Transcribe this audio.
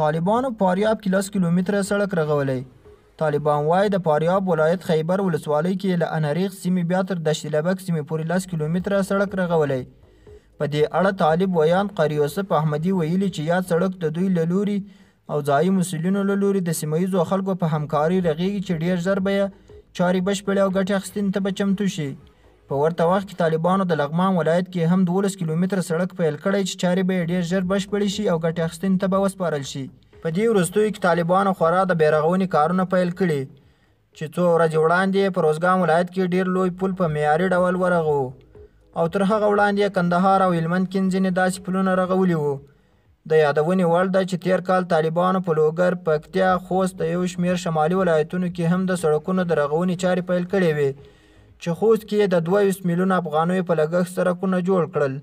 طالبانو فاریاب کې 10 کیلومتره سړک رغولی. طالبان وایي د فاریاب ولایت خیبر ولسوالۍ کې له انریخ سیمې بیا تر دشت لبک سیمې پورې 10 کیلومتره سړک رغولی. په دې اړه طالب ویان قاری یوسف احمدي ویلي چې یاد سړک د دوی له لوري او ځایي مسؤلینو له لوري د سیمه ییزو خلکو په همکاري رغېږي چې ډېر ژر به یې چارې بشپړې او ګټې اخیستنې ته به چمتو شي. په ورته وخت کې طالبانو د لغمان ولایت کې هم 12 کیلومتره سړک پیل کړی چې چارې به یې ډېر ژر بشپړې شي او ګټې اخیستنې ته به وسپارل شي. په دې وروستیو کې طالبانو خورا د بیرغونې کارونه پیل کړي چې څو ورځې وړاندې په روزګان ولایت کې ډېر لوی پل په معیاري ډول ورغوو او تر هغه وړاندې کندهار او هلمند کې ځینې داسې پلونه رغولي وو. د یادونې وړ ده چې تیر کال طالبانو په لوګر، پکتیا، خوست د یو شمېر شمالي ولایتونو کې هم د سړکونو د رغونې چارې پیل کړې وې چې خوست کې د 22 میلیون افغانیو په لګښت سړکونه جوړ کړل.